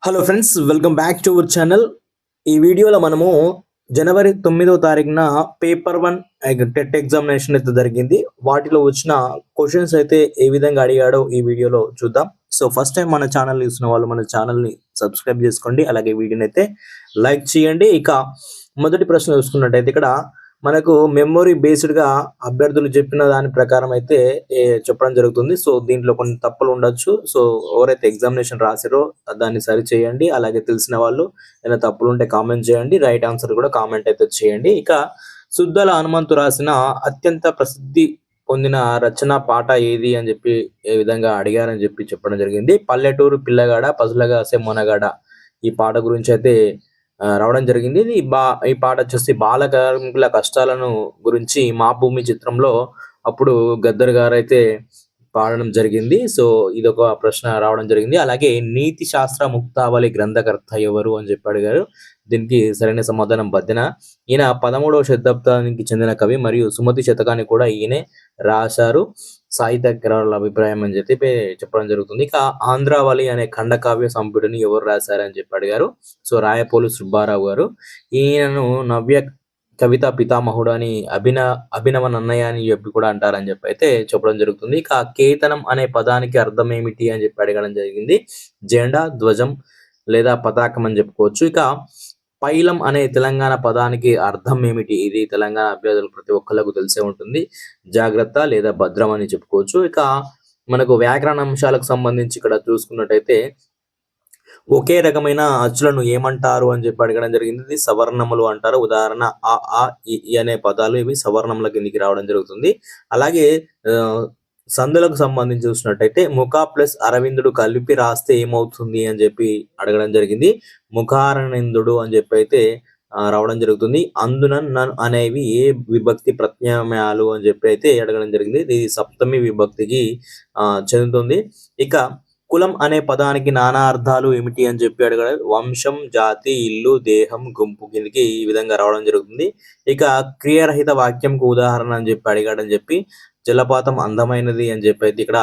Hello friends, welcome back to our channel. ఈ వీడియోలో మనము జనవరి 9వ తారీఖున పేపర్ 1 టెట్ ఎగ్జామినేషన్ అయితే జరిగింది. వాటిలో వచ్చిన క్వశ్చన్స్ అయితే ఏ విధంగా అడిగాడో ఈ వీడియోలో చూద్దాం. సో ఫస్ట్ టైం మన ఛానల్ చూసిన వాళ్ళు మన ఛానల్ని సబ్స్క్రైబ్ చేసుకోండి, అలాగే వీడియోని అయితే లైక్ చేయండి. ఇక మొదటి ప్రశ్న చూసుకున్నట్టయితే ఇక్కడ మనకు మెమొరీ బేస్డ్గా అభ్యర్థులు చెప్పిన దాని ప్రకారం అయితే చెప్పడం జరుగుతుంది. సో దీంట్లో కొన్ని తప్పులు ఉండొచ్చు. సో ఎవరైతే ఎగ్జామినేషన్ రాసారో దాన్ని సరి చేయండి. అలాగే తెలిసిన వాళ్ళు ఏదైనా తప్పులు ఉంటే కామెంట్ చేయండి, రైట్ ఆన్సర్ కూడా కామెంట్ అయితే చేయండి. ఇక సుద్దల హనుమంతు రాసిన అత్యంత ప్రసిద్ధి పొందిన రచన పాట ఏది అని చెప్పి ఏ విధంగా అడిగారని చెప్పడం జరిగింది. పల్లెటూరు పిల్లగాడ పసులగాసే మొనగాడ ఈ పాట గురించి అయితే రావడం జరిగింది. ఈ పాట వచ్చేసి బాల కార్మికుల కష్టాలను గురించి మా భూమి చిత్రంలో అప్పుడు గద్దర్ గారు అయితే పాడడం జరిగింది. సో ఇదొక ప్రశ్న రావడం జరిగింది. అలాగే నీతి శాస్త్ర ముక్తావళి గ్రంథకర్త ఎవరు అని చెప్పి అడిగారు. దీనికి సరైన సమాధానం బద్దెన. ఈయన 13వ శతాబ్దానికి చెందిన కవి మరియు సుమతి శతకాన్ని కూడా ఈయనే రాశారు. సాహిత్యకారుల అభిప్రాయం అని చెప్పి చెప్పడం జరుగుతుంది. ఇక ఆంధ్రావళి అనే ఖండకావ్య సంపుటిని ఎవరు రాశారని చెప్పి అడిగారు. సో రాయపోలు సుబ్బారావు గారు. ఈయనను నవ్య కవిత పితామహుడు అని అభినవ నన్నయ్య అని చెప్పి కూడా అంటారని చెప్పి అయితే చెప్పడం జరుగుతుంది. ఇక కేతనం అనే పదానికి అర్థం ఏమిటి అని చెప్పి అడగడం జరిగింది. జెండా, ధ్వజం లేదా పతాకం అని చెప్పుకోవచ్చు. ఇక పైలం అనే తెలంగాణ పదానికి అర్థం ఏమిటి? ఇది తెలంగాణ అభ్యర్థులు ప్రతి ఒక్కళ్ళకు తెలిసే ఉంటుంది. జాగ్రత్త లేదా భద్రం అని చెప్పుకోవచ్చు. ఇక మనకు వ్యాకరణ అంశాలకు సంబంధించి ఇక్కడ చూసుకున్నట్టయితే ఒకే రకమైన అచ్చులను ఏమంటారు అని చెప్పి అడగడం జరిగింది. ఇది సవర్ణములు అంటారు. ఉదాహరణ అ, ఆ, ఇ అనే పదాలు ఇవి సవర్ణముల కిందికి రావడం జరుగుతుంది. అలాగే సందులకు సంబంధించి చూసినట్టయితే ముఖ ప్లస్ అరవిందుడు కలిపి రాస్తే ఏమవుతుంది అని చెప్పి అడగడం జరిగింది. ముఖారవిందుడు అని చెప్పి అయితే రావడం జరుగుతుంది. అందున నన్ అనేవి ఏ విభక్తి ప్రత్యామ్నాయాలు అని చెప్పి అయితే అడగడం జరిగింది. ఇది సప్తమి విభక్తికి చెందుతుంది. ఇక కులం అనే పదానికి నానా అర్థాలు ఏమిటి అని చెప్పి అడగడం. వంశం, జాతి, ఇల్లు, దేహం, గుంపు కిందకి ఈ విధంగా రావడం జరుగుతుంది. ఇక క్రియారహిత వాక్యంకు ఉదాహరణ అని చెప్పి అడిగాడని చెప్పి జలపాతం అందమైనది అని చెప్పి అయితే ఇక్కడ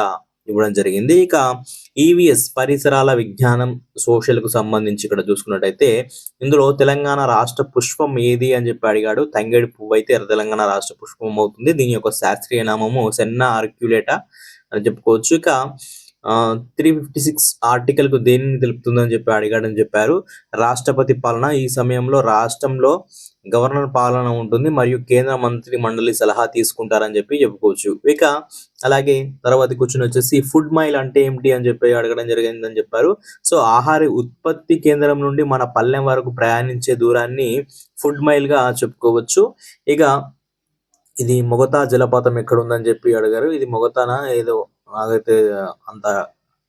ఇవ్వడం జరిగింది. ఇక ఈవీఎస్ పరిసరాల విజ్ఞానం సోషల్ కు సంబంధించి ఇక్కడ చూసుకున్నట్టయితే ఇందులో తెలంగాణ రాష్ట్ర పుష్పం ఏది అని చెప్పి అడిగాడు. తంగేడి పువ్వు అయితే తెలంగాణ రాష్ట్ర పుష్పం అవుతుంది. దీని యొక్క శాస్త్రీయ నామము సెన్నా ఆర్క్యులేటా అని చెప్పుకోవచ్చు. ఇక 356 ఆర్టికల్ కు దేనిని తెలుపుతుందని చెప్పి అడిగాడని చెప్పారు. రాష్ట్రపతి పాలన. ఈ సమయంలో రాష్ట్రంలో గవర్నర్ పాలన ఉంటుంది మరియు కేంద్ర మంత్రి మండలి సలహా తీసుకుంటారని చెప్పి చెప్పుకోవచ్చు. ఇక అలాగే తర్వాత కూర్చుని వచ్చేసి ఫుడ్ మైల్ అంటే ఏమిటి అని చెప్పి అడగడం జరిగిందని చెప్పారు. సో ఆహార ఉత్పత్తి కేంద్రం నుండి మన పల్లెం వరకు ప్రయాణించే దూరాన్ని ఫుడ్ మైల్ గా చెప్పుకోవచ్చు. ఇక ఇది మొగతా జలపాతం ఎక్కడ ఉందని చెప్పి అడిగారు. ఇది మొగతానా ఏదో నాకైతే అంత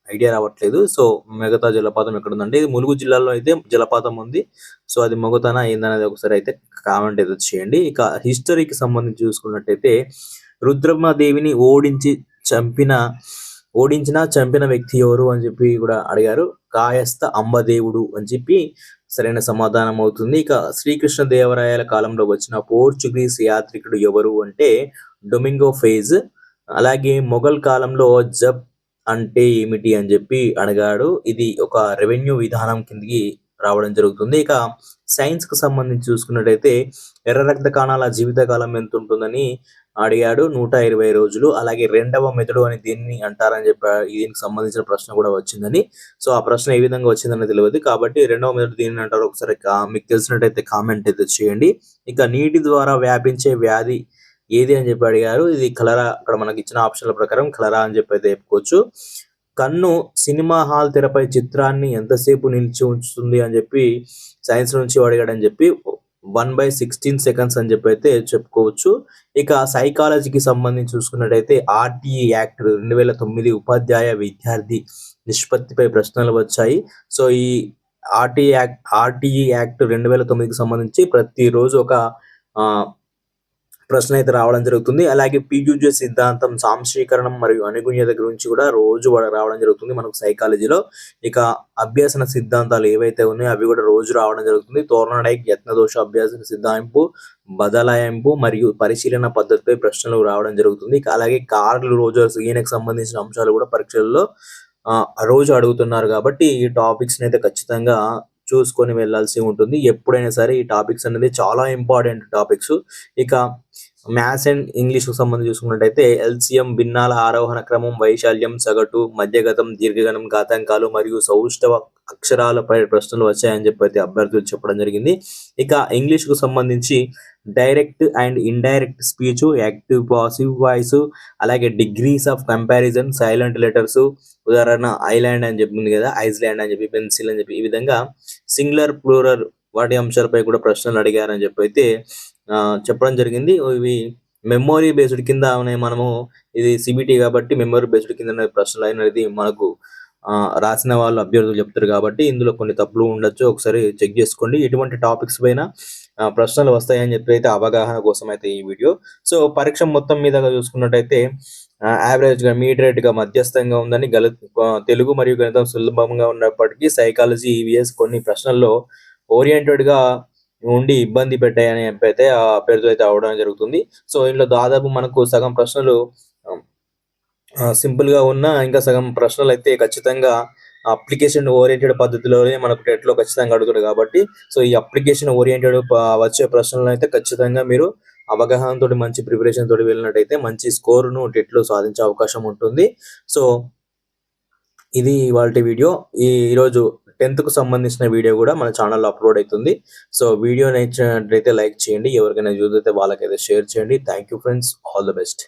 ఐడియా రావట్లేదు. సో మొగతా జలపాతం ఎక్కడ ఉందంటే ఇది ములుగు జిల్లాలో అయితే జలపాతం ఉంది. సో అది మొగతానా ఏందనేది ఒకసారి అయితే కామెంట్ అయితే చేయండి. ఇక హిస్టరీకి సంబంధించి చూసుకున్నట్టయితే రుద్రమదేవిని చంపిన వ్యక్తి ఎవరు అని చెప్పి కూడా అడిగారు. కాయస్థ అంబదేవుడు అని చెప్పి సరైన సమాధానం అవుతుంది. ఇక శ్రీకృష్ణ దేవరాయల కాలంలో వచ్చిన పోర్చుగీస్ యాత్రికుడు ఎవరు అంటే డొమింగో ఫేజ్. అలాగే మొఘల్ కాలంలో జబ్ అంటే ఏమిటి అని చెప్పి అడిగాడు. ఇది ఒక రెవెన్యూ విధానం కిందకి రావడం జరుగుతుంది. ఇక సైన్స్ కు సంబంధించి చూసుకున్నట్టయితే ఎర్ర రక్త కణాల జీవితకాలం ఎంత ఉంటుందని అడిగాడు. 120 రోజులు. అలాగే రెండవ మెదడు అని దీన్ని అంటారని చెప్పి దీనికి సంబంధించిన ప్రశ్న కూడా వచ్చిందని. సో ఆ ప్రశ్న ఏ విధంగా వచ్చిందని తెలియదు కాబట్టి రెండవ మెదడు దీన్ని అంటారు. ఒకసారి మీకు తెలిసినట్టయితే కామెంట్ అయితే చేయండి. ఇక నీటి ద్వారా వ్యాపించే వ్యాధి ఏది అని చెప్పి అడిగారు. ఇది కలరా. అక్కడ మనకి ఇచ్చిన ఆప్షన్ల ప్రకారం కలరా అని చెప్పి అయితే చెప్పుకోవచ్చు. కన్ను సినిమా హాల్ తెరపై చిత్రాన్ని ఎంతసేపు నిలిచి ఉంచుతుంది అని చెప్పి సైన్స్ నుంచి అడిగాడని చెప్పి 1/16 సెకండ్స్ అని చెప్పి అయితే చెప్పుకోవచ్చు. ఇక సైకాలజీకి సంబంధించి చూసుకున్నట్టయితే ఆర్టీఈ యాక్ట్ 2009 ఉపాధ్యాయ విద్యార్థి నిష్పత్తిపై ప్రశ్నలు వచ్చాయి. సో ఈ ఆర్టీఈ యాక్ట్ 2009కి సంబంధించి ప్రతిరోజు ఒక ప్రశ్న అయితే రావడం జరుగుతుంది. అలాగే పీజూజే సిద్ధాంతం, సాంశీకరణం మరియు అనుగుణ్యత గురించి కూడా రోజు రావడం జరుగుతుంది మనకు సైకాలజీలో. ఇక అభ్యసన సిద్ధాంతాలు ఏవైతే ఉన్నాయో అవి కూడా రోజు రావడం జరుగుతుంది. తోర్నడైక్ యత్నదోష అభ్యాసన సిద్ధాంపు, బదలాయింపు మరియు పరిశీలన పద్ధతిపై ప్రశ్నలు రావడం జరుగుతుంది. అలాగే కార్ల్ రోజర్స్ ఈయనకు సంబంధించిన అంశాలు కూడా పరీక్షల్లో రోజు అడుగుతున్నారు కాబట్టి ఈ టాపిక్స్‌ని అయితే ఖచ్చితంగా చూసుకొని వెళ్ళాల్సి ఉంటుంది. ఎప్పుడైనా సరే ఈ టాపిక్స్ అనేది చాలా ఇంపార్టెంట్ టాపిక్స్. ఇక మ్యాథ్స్ అండ్ ఇంగ్లీష్‌కి సంబంధించి చూసుకున్నట్టయితే ఎల్‌సీఎం, భిన్నాల ఆరోహణ క్రమం, వైశాల్యం, సగటు, మధ్యగతం, దీర్ఘగణం, ఘాతాంకాలు మరియు సౌష్టవ అక్షరాలపై ప్రశ్నలు వచ్చాయని చెప్పైతే అభ్యర్థులు చెప్పడం జరిగింది. ఇక ఇంగ్లీష్‌కు సంబంధించి direct and indirect speech, active, passive voice, అలాగే degrees of comparison, silent letters, ఉదాహరణ ఐలాండ్ అని చెప్పింది కదా, ఐస్‌లాండ్ అని చెప్పి, పెన్సిల్ అని చెప్పి, ఈ విధంగా సింగులర్, ప్లూరల్ వాటి అంశాలపై కూడా ప్రశ్నలు అడిగారని చెప్పైతే చెప్పడం జరిగింది. ఇవి మెమరీ బేస్డ్ కింద మనము ఇది సిబిటి కాబట్టి మెమరీ బేస్డ్ కింద ప్రశ్నలు అనేది మనకు రాసిన వాళ్ళు అభ్యర్థులు చెప్తారు కాబట్టి ఇందులో కొన్ని తప్పులు ఉండొచ్చు. ఒకసారి చెక్ చేసుకోండి. ఇటువంటి టాపిక్స్ పైన ప్రశ్నలు వస్తాయని చెప్పి అయితే అవగాహన కోసం అయితే ఈ వీడియో. సో పరీక్ష మొత్తం మీదగా చూసుకున్నట్టయితే యావరేజ్‌గా, మీడియేట్‌గా, మధ్యస్థంగా ఉందని తెలుగు మరియు గణితం సులభంగా ఉన్నప్పటికీ సైకాలజీ, ఈవీఎస్ కొన్ని ప్రశ్నల్లో ఓరియెంటెడ్‌గా ఉండి ఇబ్బంది పెట్టాయని చెప్పైతే ఆ అభ్యర్థులు అయితే అవ్వడం జరుగుతుంది. సో ఇందులో దాదాపు మనకు సగం ప్రశ్నలు సింపుల్‌గా ఉన్నా ఇంకా సగం ప్రశ్నలైతే ఖచ్చితంగా అప్లికేషన్ ఓరియెంటెడ్ పద్ధతిలోనే మనకు టెట్‌లో ఖచ్చితంగా అడుగుతాడు కాబట్టి, సో ఈ అప్లికేషన్ ఓరియెంటెడ్ వచ్చే ప్రశ్నలనైతే ఖచ్చితంగా మీరు అవగాహనతోటి మంచి ప్రిపరేషన్ తోటి వెళ్ళినట్టయితే మంచి స్కోర్‌ను టెట్‌లో సాధించే అవకాశం ఉంటుంది. సో ఇది ఇవాల్టి వీడియో. ఈరోజు 10థ్‌కు సంబంధించిన వీడియో కూడా మన ఛానల్‌లో అప్‌లోడ్ అయితుంది. సో వీడియో నచ్చినట్లయితే లైక్ చేయండి. ఎవరికైనా యూజ్ అయితే వాళ్ళకైతే షేర్ చేయండి. Thank you friends. All the best.